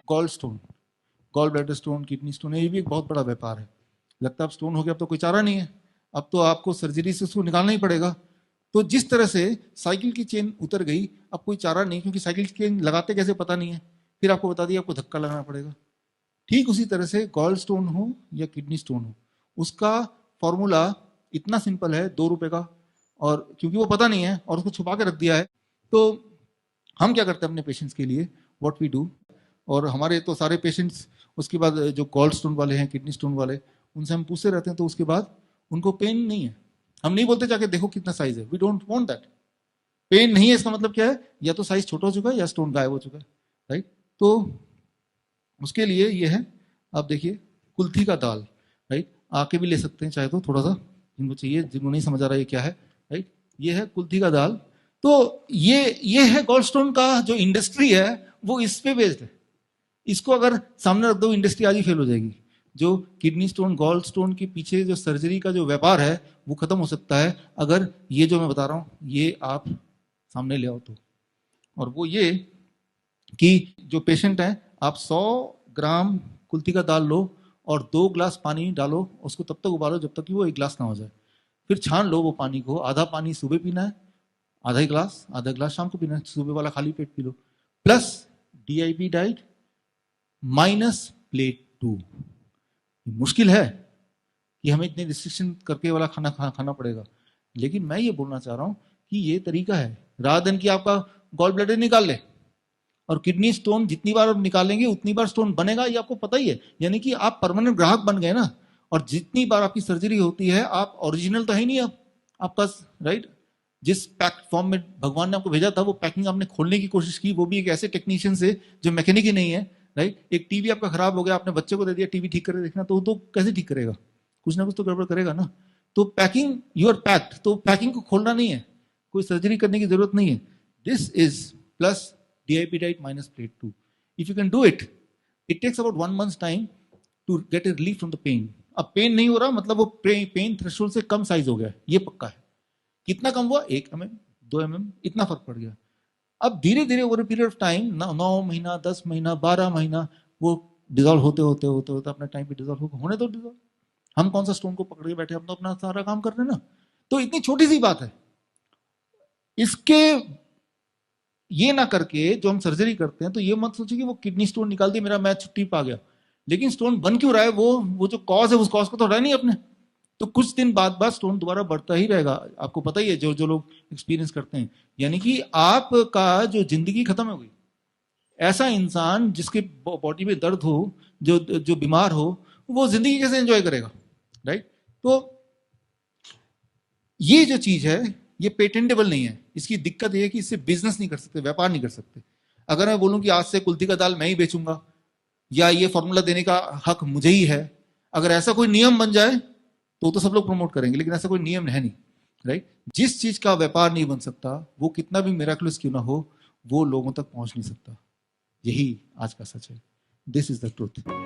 Gall stone, gall bladder stone, kidney stone, ये भी एक बहुत बड़ा व्यापार है। लगता है अब स्टोन हो गया, अब तो कोई चारा नहीं है, अब तो आपको सर्जरी से उसको निकालना ही पड़ेगा। तो जिस तरह से साइकिल की चेन उतर गई, अब कोई चारा नहीं, क्योंकि साइकिल की चेन लगाते कैसे पता नहीं है, फिर आपको बता दिया आपको धक्का लगाना पड़ेगा। ठीक उसी तरह से गॉल स्टोन हो या किडनी स्टोन हो, उसका फॉर्मूला इतना सिंपल है, 2 रुपए का, और क्योंकि वो पता नहीं है और उसको छुपा के रख दिया है, तो हम क्या करते हैं अपने पेशेंट्स के लिए, व्हाट वी डू, और हमारे तो सारे पेशेंट्स उसके बाद जो गॉल स्टोन वाले हैं, किडनी स्टोन वाले, उनसे हम पूछते रहते हैं, तो उसके बाद उनको पेन नहीं है। हम नहीं बोलते जाके देखो कितना साइज है, we don't want that. Pain नहीं है इसका मतलब क्या है, या तो साइज छोटा हो चुका है या स्टोन गायब हो चुका है, राइट। तो उसके लिए ये है, आप देखिए कुल्थी का दाल, राइट, आके भी ले सकते हैं चाहे तो, थोड़ा सा जिनको चाहिए, जिनको नहीं समझ आ रहा ये क्या है, राइट, ये है कुल्थी का दाल। तो ये है गॉल्ड स्टोन का जो इंडस्ट्री है, वो इस पे बेस्ड है। इसको अगर सामने रख दो, इंडस्ट्री आज ही फेल हो जाएगी। जो किडनी स्टोन, गॉल्ड स्टोन के पीछे जो सर्जरी का जो व्यापार है, वो खत्म हो सकता है अगर ये जो मैं बता रहा हूं ये आप सामने ले आओ तो। और वो ये कि जो पेशेंट है, आप 100 ग्राम कुल्थी का दाल लो और 2 ग्लास पानी डालो, उसको तब तक उबालो जब तक कि वो 1 ग्लास ना हो जाए, फिर छान लो वो पानी को। आधा पानी सुबह पीना है, आधा गिलास शाम को पीना है, सुबह वाला खाली पेट पी लो, plus DIP diet minus plate 2। मुश्किल है कि हमें इतने रिस्ट्रिक्शन करके वाला खाना पड़ेगा, लेकिन मैं ये बोलना चाह रहा हूं कि ये तरीका है, रात दिन की आपका गॉल ब्लैडर निकाल ले, और किडनी स्टोन जितनी बार आप निकालेंगे उतनी बार स्टोन बनेगा, ये आपको पता ही है। यानी कि आप परमानेंट ग्राहक बन गए ना, और जितनी बार आपकी सर्जरी होती है, आप ओरिजिनल तो है ही नहीं अब आपका, राइट। जिस पैक फॉर्म में भगवान ने आपको भेजा था, वो पैकिंग आपने खोलने की कोशिश की, वो भी एक ऐसे टेक्नीशियन से जो मैकेनिक ही नहीं है, राइट। एक टीवी आपका खराब हो गया, आपने बच्चे को दे दिया टीवी ठीक करके देखना, तो कैसे ठीक करेगा, कुछ ना कुछ तो गड़बड़ करेगा ना। तो पैकिंग, यू आर पैक्ड, तो पैकिंग को खोलना नहीं है, कोई सर्जरी करने की जरूरत नहीं है। This is plus DIP diet minus plate 2. If you can do it, it takes about 1 month's time to get a relief from the pain. अब पेन नहीं हो रहा मतलब वो पेन थ्रेशोल्ड से कम साइज हो गया, ये पक्का है। कितना कम हुआ, 1 mm, 2 mm, इतना फर्क पड़ गया। अब धीरे धीरे ओवर पीरियड ऑफ टाइम, 9 महीना, 10 महीना, 12 महीना, वो डिजोल्व होते होते होते होते अपने टाइम पे डिजोल्व होने दो डिजोल्व। हम कौन सा स्टोन को पकड़ के बैठे, हम तो अपना सारा काम कर रहे हैं ना। तो इतनी छोटी सी बात है, इसके ये ना करके जो हम सर्जरी करते हैं, तो ये मत सोचिए कि वो किडनी स्टोन निकाल दी, मेरा मैच छुट्टी पा गया। लेकिन स्टोन बन क्यों रहा है, वो जो कॉज है, उस कॉज को तो हटाया नहीं अपने। तो कुछ दिन बाद स्टोन दोबारा बढ़ता ही रहेगा, आपको पता ही है, जो जो लोग एक्सपीरियंस करते हैं। यानी कि आपका जो जिंदगी खत्म हो गई। ऐसा इंसान जिसके बॉडी में दर्द हो, जो जो बीमार हो, वो जिंदगी कैसे एंजॉय करेगा, राइट। तो ये जो चीज है, ये पेटेंटेबल नहीं है। इसकी दिक्कत ये है कि इससे बिजनेस नहीं कर सकते, व्यापार नहीं कर सकते। अगर मैं बोलूं कि आज से कुल्थी का दाल मैं ही बेचूंगा, या ये फॉर्मूला देने का हक मुझे ही है, अगर ऐसा कोई नियम बन जाए तो सब लोग प्रमोट करेंगे, लेकिन ऐसा कोई नियम है नहीं, राइट। जिस चीज का व्यापार नहीं बन सकता, वो कितना भी मिराकुलस क्यों ना हो, वो लोगों तक पहुंच नहीं सकता। यही आज का सच है। This is the truth.